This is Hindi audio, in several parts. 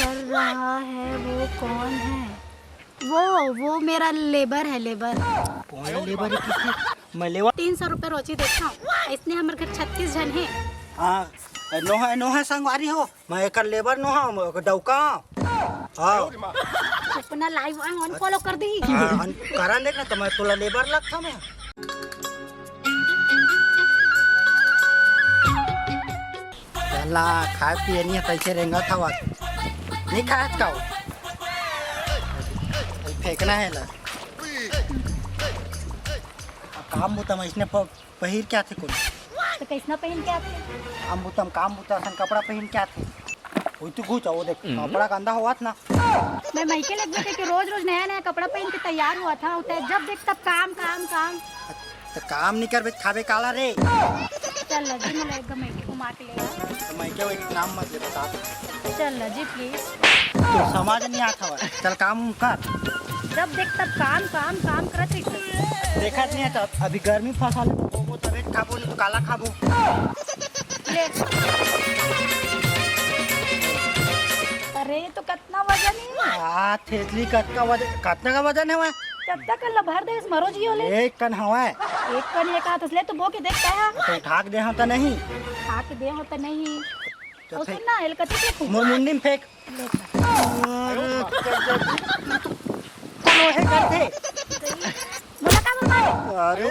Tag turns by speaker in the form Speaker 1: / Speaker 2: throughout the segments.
Speaker 1: कर रहा है वो कौन है? वो मेरा लेबर है, लेबर।
Speaker 2: कौन है लेबर है? किसकी? मैं लेबर
Speaker 1: 300 रुपये रोजी देता हूँ। इसने हमारे घर 36 जन है।
Speaker 2: हाँ नोहा संगवारी हो। मैं एक लेबर नोहा डौका। हाँ
Speaker 1: अपना लाइव अनफॉलो कर दी।
Speaker 2: करा देख ना तो मैं तोला लेबर लगता मैं। ला खाए पिए नहीं तैसे रेंगा था बात नहीं खाए का फेंकना है ला काम बुतम इसने पहिर क्या थे कुछ
Speaker 1: तो कैसना पहन के आते?
Speaker 2: काम बुता सन कपड़ा पहन क्या थे वो तो घूचा वो देख कपड़ा गंदा हुआ था ना।
Speaker 1: मैं मायके लग गई कि रोज रोज नया नया कपड़ा पहन के तैयार हुआ था। जब देख तब काम काम काम।
Speaker 2: तो काम नहीं कर खावे काला रे।
Speaker 1: चल लजी मैं लगेगा मायके घुमा के ले आ।
Speaker 2: तो मैं क्या एक नाम मत दे बता।
Speaker 1: चल लजी प्लीज।
Speaker 2: तो समझ नहीं आता हुआ चल काम कर।
Speaker 1: जब देख तब काम काम काम करत
Speaker 2: देखा नहीं आता अभी गर्मी फसल वो तो रेट खाबो नहीं तो काला खाबो
Speaker 1: ले। अरे तो कितना वजन है?
Speaker 2: थेतली कितना का वजन है वह
Speaker 1: तब तक भर दे इस मरो जी होले।
Speaker 2: एक कन हवा है।
Speaker 1: एक कन एक हाथ ले तो बो के देखता है।
Speaker 2: तो उठा के दे हाँ तो नहीं
Speaker 1: खा के दे होता नहीं
Speaker 2: तो
Speaker 1: और सुनना हेलकती फेंक
Speaker 2: मुंडी में फेंक लोहे करते
Speaker 1: बोला का बोल
Speaker 2: अरे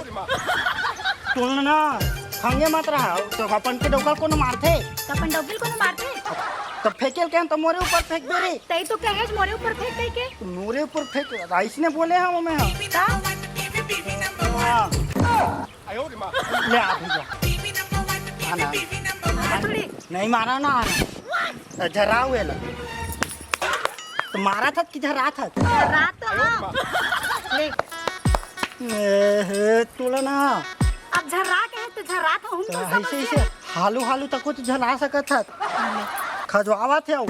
Speaker 2: तुम ना खंगे मत रहा तो अपन के डोकल को मारते
Speaker 1: अपन डोगिल को मारते
Speaker 2: तो फेंके क्या तो मोरे ऊपर फेंक दे रे।
Speaker 1: तई तो कहेज मोरे ऊपर फेंक कई के
Speaker 2: मोरे ऊपर फेंक इसने बोले हम मैं
Speaker 1: का
Speaker 2: ले आ भैया आना
Speaker 1: थोड़ी
Speaker 2: नहीं मारा ना आना झरा हुए ला तो मारा था कि झरा था
Speaker 1: रात ले
Speaker 2: तोला ना
Speaker 1: अब झर्रा के है तो झर्रा तो हम
Speaker 2: तो
Speaker 1: तो
Speaker 2: ऐसे ऐसे हालू हालू तक कुछ झरा सकत था खजवावा थे
Speaker 1: अब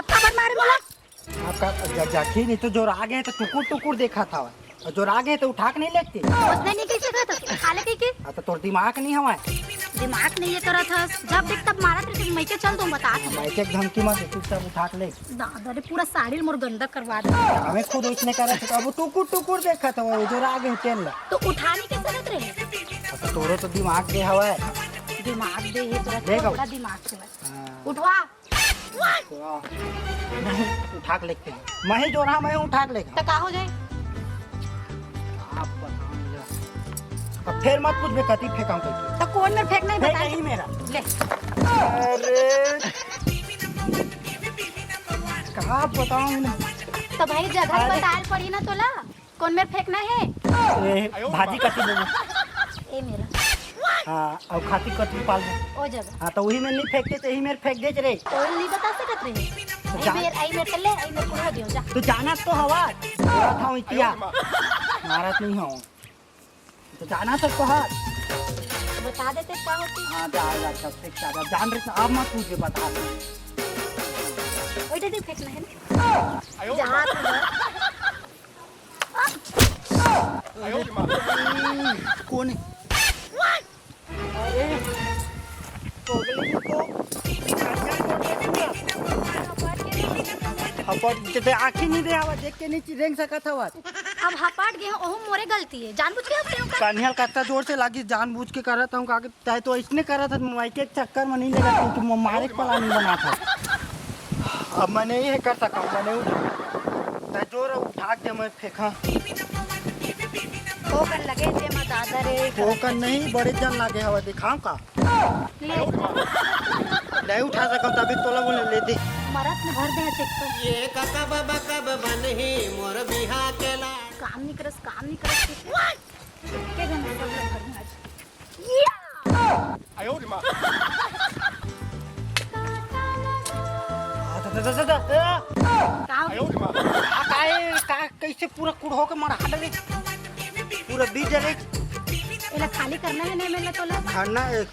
Speaker 1: खबर मारे बोला
Speaker 2: आपका जाखी नहीं तो जो आ गए तो टुकुर टुकुर देखा था और जो आ गए तो उठा के नहीं लेते
Speaker 1: उसने नहीं कैसे कहा था खाले कई के
Speaker 2: तो तोर दिमाग नहीं हवा
Speaker 1: दिमाग नहीं ये करा था। जब देख तब मारा तेरे मैं के चल दूं बता
Speaker 2: मैं एक धमकी मत तू सब उठा के ले
Speaker 1: दादा रे पूरा साड़ी मोर गंदा करवा दे।
Speaker 2: हमें खुद उसने करा था अब टुकुर टुकुर देखा था वो जो आ गए चल
Speaker 1: तो उठाने के जरूरत रहे
Speaker 2: तो तोरो तो दिमाग दे हवा
Speaker 1: दिमाग दे ये
Speaker 2: देखो।
Speaker 1: बड़ा दिमाग से उठवा
Speaker 2: नहीं उठा के लेते मैं ही जो रहा मैं उठा के लेगा
Speaker 1: तो का हो जाए
Speaker 2: आप बताओ अब फिर मत कुछ बेकती फेंकाऊं कहीं
Speaker 1: तो कौन में फेंकना है
Speaker 2: फेंक
Speaker 1: बता
Speaker 2: नहीं मेरा
Speaker 1: ले।
Speaker 2: अरे कहाँ बताऊं
Speaker 1: तो भाई जगह बताल पड़ी ना तोला कौन में फेंकना है?
Speaker 2: भाजी कटी देबो
Speaker 1: ए मेरा
Speaker 2: हाँ और खाती कटी पाल दो
Speaker 1: ओ जगह
Speaker 2: हाँ तो वही में नहीं फेंकते तो यही मेरे फेंक दे रे
Speaker 1: कोई नहीं बता सकत रहे आई मेरे ले आई मेरे पूरा दियो जा
Speaker 2: तो जाना तो हवा था इतिया मारत नहीं हो तो जाना तो कहा
Speaker 1: बता देते क्या होती
Speaker 2: हाँ जा सबसे ज्यादा जान रहे अब मत पूछे बता दे
Speaker 1: ओए दे फेंकना है ना जहां
Speaker 2: कौन है? अरे पगली को हपट ते आंखें नहीं दे आवा देख के नहीं रेंग सकत हवा
Speaker 1: अब हपाट गए ओह मोरे गलती है जानबूझ के हपटे का
Speaker 2: कान्हल कत्ता जोर से लागी जानबूझ के करत हूं काके चाहे तो इसने करा था मोबाइल के चक्कर में नहीं लगा कि मारे के प्लान बना था अब मैं नहीं कर सका मैंने उठा जोर उठा के मैं फेंका
Speaker 1: ओ कर लगे जे मत दादा रे
Speaker 2: वो कर नहीं बड़े जन लागे हवा दिखाऊं का
Speaker 1: ले
Speaker 2: नहीं उठा सका तभी तोला बोले ले दे
Speaker 1: मरत में भर दे चेक तो
Speaker 3: ये काका बाबा कब बनही मोर बिहा केला
Speaker 1: काम नहीं करस के गन सब लोग भर आज या
Speaker 3: आयो रे मां
Speaker 1: का
Speaker 3: आयो रे मां
Speaker 2: का कैसे पूरा कुड़ हो के मार हाथ रे पूरा बीज रे
Speaker 1: एला खाली करना है नहीं मेला तोला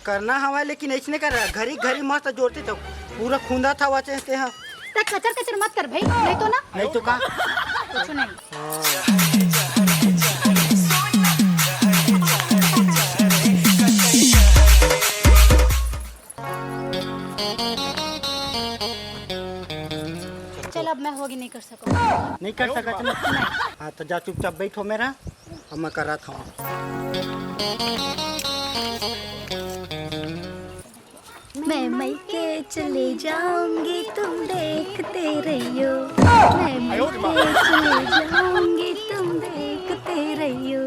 Speaker 2: करना हवा लेकिन ऐसने कर घरी घरी मस्त जोड़ते तो पूरा खूंदा था वचे हैं
Speaker 1: तो कचर कचर मत कर भाई, नहीं तो ना
Speaker 2: नहीं तो का
Speaker 1: कुछ नहीं। चल अब मैं होगी नहीं कर सकूंगा।
Speaker 2: नहीं कर सका तुम? हाँ तो जा चुपचाप बैठो मेरा, अब मैं कर रहा था।
Speaker 1: मैं मैके चले जाऊंगी तुम देखते रहियो, मैं मैके चले जाऊंगी तुम देखते रहियो।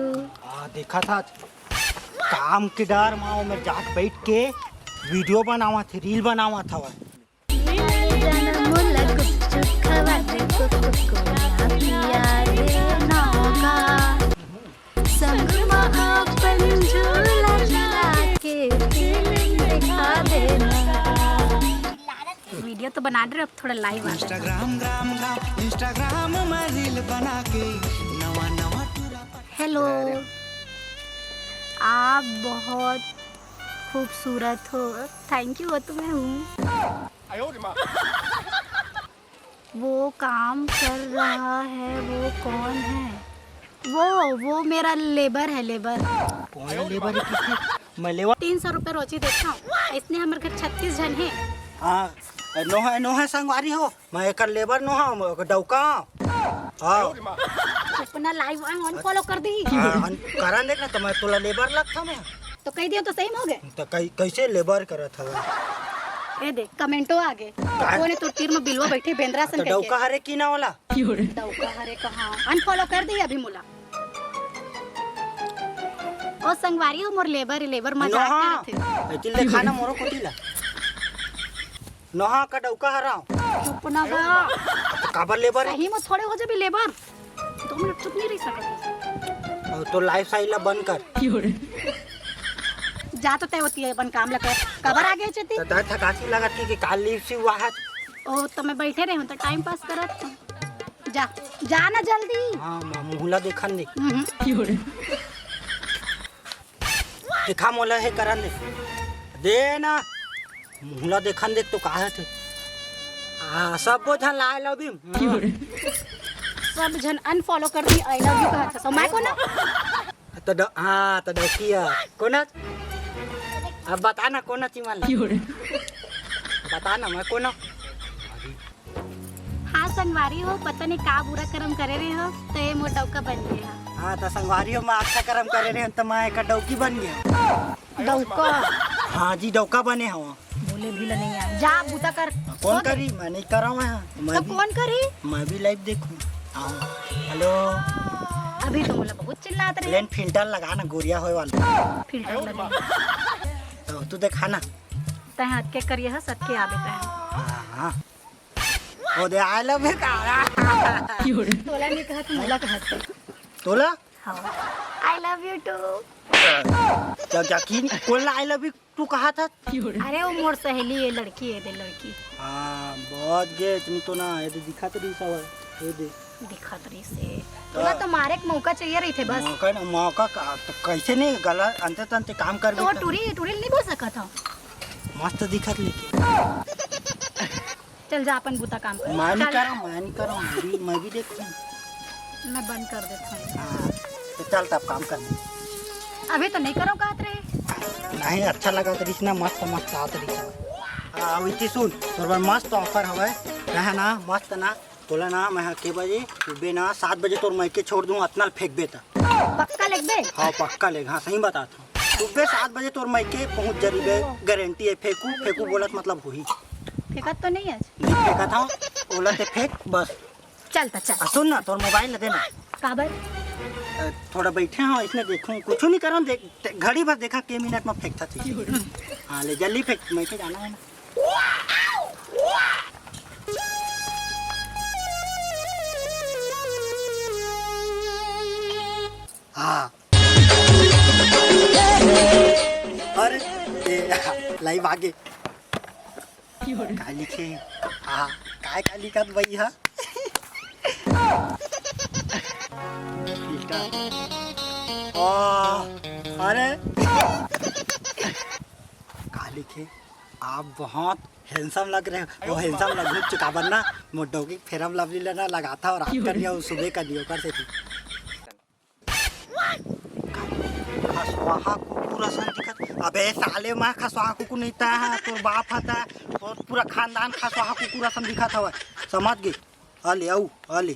Speaker 2: देखा था काम के डर माओ में जाट बैठ के वीडियो बनावा थे, रील बनावा था।
Speaker 1: वीडियो तो बना रहे, अब थोड़ा लाइव आ
Speaker 3: इंस्टाग्राम में रील बना के नवा नवा।
Speaker 1: हेलो, आप बहुत खूबसूरत हो। थैंक यू, वो तो मैं हूँ। वो काम कर रहा है, वो कौन है? वो मेरा लेबर है, लेबर।
Speaker 2: कौन लेबर है? किसी मैं लेबर
Speaker 1: 300 रुपये रोजी देता हूँ। इसने हमारे घर 36 जन है।
Speaker 2: हाँ नोहा संगवारी हो, मैं एक लेबर नोहा डौका। हाँ
Speaker 1: अपना लाइव ऑन फॉलो कर दी।
Speaker 2: करा देख ना, तो मैं तोला लेबर लगता मैं
Speaker 1: तो कह दिया तो सही में हो गए।
Speaker 2: तो कैसे लेबर करत था?
Speaker 1: ए देख कमेंटो आगे कोने तो तीर में बिलवा बैठे बेंद्रा सन
Speaker 2: तो
Speaker 1: करके।
Speaker 2: डौका हरे की ना वाला
Speaker 1: डौका हरे कहाँ अनफॉलो कर दी अभी मुला। ओ संगवारी हो मोर लेबर मजाक करत थे।
Speaker 2: चिल्ले खाना मोरो कोटीला नोहा का डौका हरा
Speaker 1: चुप ना बा,
Speaker 2: काबर लेबर है?
Speaker 1: सही में थोड़े हो जाबी लेबर। 2 मिनट चुप नहीं रह सकत।
Speaker 2: तो लाइफ स्टाइल बंद कर।
Speaker 1: जा तो तय होती है अपन काम लगा कबर आ गए चती।
Speaker 2: तो दर थकासी लगत की कि काल लीव सी हुआ है।
Speaker 1: ओ तो मैं बैठे रहे हूं तो टाइम पास करत। जा ना जल्दी।
Speaker 2: हां मुहला देखन दे। दिखा मोला है करन दे ना मुहला देखन देख तो कहा थे। हां सब जन ला लव यू,
Speaker 1: सब जन अनफॉलो कर दी। आई लव यू कहा था तो मैं को ना
Speaker 2: तो हाँ तो डौकिया कोना अब बता ना कोना चिमल बता ना मैं कोना।
Speaker 1: हाँ संगवारी हो, पता नहीं का बुरा कर्म करे रहे हो तो ये मोर डौका बन गया।
Speaker 2: हाँ तो संगवारी हो, मैं अच्छा कर्म करे रहे तो मैं एक डौकी बन गया।
Speaker 1: डौका?
Speaker 2: हाँ जी डौका बने हवा।
Speaker 1: बोले भी नहीं आ। जा बूता कर।
Speaker 2: कौन करी? मैं नहीं कर रहा मैं
Speaker 1: तो कौन करी?
Speaker 2: मैं भी लाइव देखूं। हेलो
Speaker 1: अभी तो बोला बहुत चिल्लात रहे।
Speaker 2: लेन फिल्टर लगा ना गोरिया होए वाला
Speaker 1: फिल्टर लगे
Speaker 2: तो तू देखा ना
Speaker 1: तय हाथ के करिए है सबके आवे तय।
Speaker 2: हां ओ दे आई लव यू का
Speaker 1: तोला नहीं कहा तो मोला कहा था।
Speaker 2: तोला
Speaker 1: हां आई लव यू टू।
Speaker 2: क्या की कौन आई लव यू तू कहा था?
Speaker 1: अरे वो मोर सहेली है, लड़की है, दे लड़की।
Speaker 2: हां बहुत गे तुम तो ना ये दिखा तो दी सब ये दे
Speaker 1: दिखत रही से तोला तो मारे एक मौका चाहिए रही थे बस।
Speaker 2: मौका ना मौका तो कैसे नहीं गलत अंते तंते काम कर
Speaker 1: तो टूरी नहीं बोल सका था।
Speaker 2: मस्त दिखत लेके
Speaker 1: चल जा अपन बूता काम कर।
Speaker 2: मैं नहीं कर रहा मैं भी देखूं।
Speaker 1: मैं बंद कर देता हूँ।
Speaker 2: हाँ तो चल तब काम करने।
Speaker 1: अभी तो नहीं करो कहत रहे।
Speaker 2: नहीं अच्छा लगा तो इतना मस्त मस्त आत रही हाँ इतनी सुन तोर मस्त ऑफर हवे रहे ना मस्त ना तोला ना मैं के बजे सुबह ना 7 बजे तोर मैं के छोड़ दूँ अतना फेंक बे
Speaker 1: पक्का लेग बे।
Speaker 2: हाँ पक्का लेग। हाँ सही बताता हूँ सुबह 7 बजे तोर मैं के पहुँच जरीबे गारंटी है। फेंकू बोलत मतलब हुई
Speaker 1: फेंकत तो नहीं है।
Speaker 2: नहीं फेंका था बोला ते फेंक बस।
Speaker 1: चलता चल
Speaker 2: सुन ना तोर मोबाइल देना
Speaker 1: काबर
Speaker 2: थोड़ा बैठे हाँ इसने देखूँ कुछ नहीं करूँ देख घड़ी भर देखा के मिनट में फेंकता थी। हाँ ले जल्दी फेंक मैं के जाना है ना। हाँ अरे लाइव आगे काली के हाँ काय काली का वही है अरे काली के आप बहुत हैंडसम लग रहे हैं वो हैंडसम लग चुका बनना मोटो की फेरम लवली लेना लगा था और रात कर दिया सुबह कर दिया कर से थी खसवाहा कुकुर असन दिखत अबे साले माँ खसवाहा कुकुर नहीं था तो बाप था और पूरा खानदान खसवाहा कुकुर असन दिखत हवा समझ गए अले आऊ अले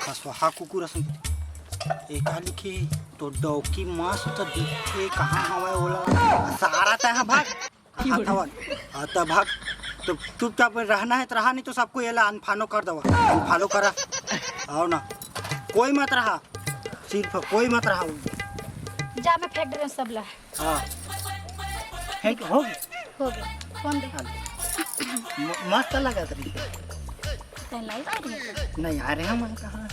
Speaker 2: खसवाहा कुकुर असन एक लिखी तो डौकी मस्त दिखे कहाँ हवा ओला सारा तह भाग आता भाग तो चुपचाप रहना है तो रहा नहीं तो सबको ये अनफॉलो कर दो अनफॉलो करा आओ ना कोई मत रहा सिर्फ कोई मत रहा
Speaker 1: जा मैं फेंक रही हूँ सब ला
Speaker 2: हाँ फेंक हो
Speaker 1: गया फोन दे
Speaker 2: मस्त लगा तरी
Speaker 1: तैं लाइव आ रही है
Speaker 2: नहीं आ रहे हैं मैं कहाँ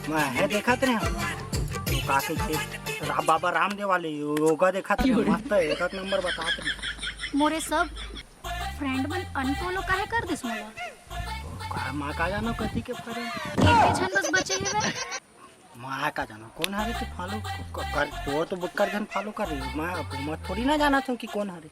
Speaker 2: मैं है देखा थे तो काके के बाबा रामदेव वाले योगा देखा थे मस्त एक नंबर बता थे
Speaker 1: मोरे सब फ्रेंड मन अनफॉलो काहे कर दिस मोला
Speaker 2: माँ का जानो कथी के फरे
Speaker 1: एक जन बस बचे है वे
Speaker 2: माँ का जानो कौन हरे तो फॉलो कर तो कर जन फॉलो कर रही मैं थोड़ी ना जाना था कि कौन हरे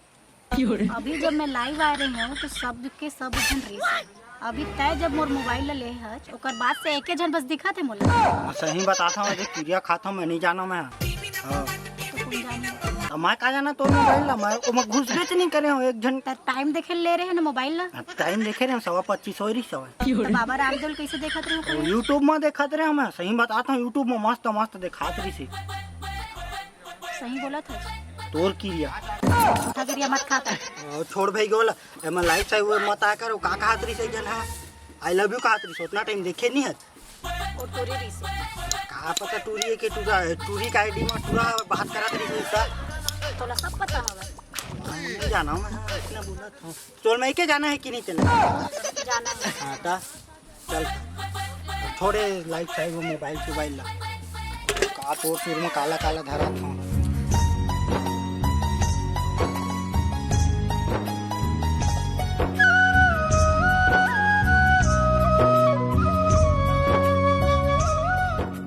Speaker 1: अभी जब मैं लाइव आ रही हूँ तो सब के सब जन रेस है अभी तय जब मोर मोबाइल ले हज ओकर बाद से एके जन बस दिखा थे मोला
Speaker 2: मैं सही बताता हूँ जो क्रिया खाता हूँ मैं नहीं जाना मैं हाँ
Speaker 1: तो कौन जाने
Speaker 2: मैं का जाना तो मोबाइल ला मैं घुस बेच नहीं करे हूँ एक घंटा
Speaker 1: टाइम देखे ले रहे हैं ना मोबाइल ला
Speaker 2: टाइम देखे रहे 25 और
Speaker 1: तो बाबा रामदेव कैसे देखत रहे हो
Speaker 2: यूट्यूब में देखत रहे मैं सही बताता हूँ यूट्यूब में मस्त मस्त दिखात रही से
Speaker 1: सही बोला था
Speaker 2: तोर क्रिया
Speaker 1: झूठा क्रिया मत खाता
Speaker 2: छोड़ भाई गोला मैं लाइफ से वो मत आ करो का कहत रही से जन आई लव यू कहत रही उतना टाइम देखे नहीं है
Speaker 1: और टोरी रही से
Speaker 2: कहा पता टूरी है कि टूरी का आईडी में पूरा बात करा रही से उसका
Speaker 1: तोला सब पता होगा
Speaker 2: नहीं जाना मैं इतना बोला था चल मैं के जाना है कि नहीं चलना
Speaker 1: जाना है
Speaker 2: हाँ ता चल थोड़े लाइफ से वो मोबाइल ला का तो टूर में काला काला धरा था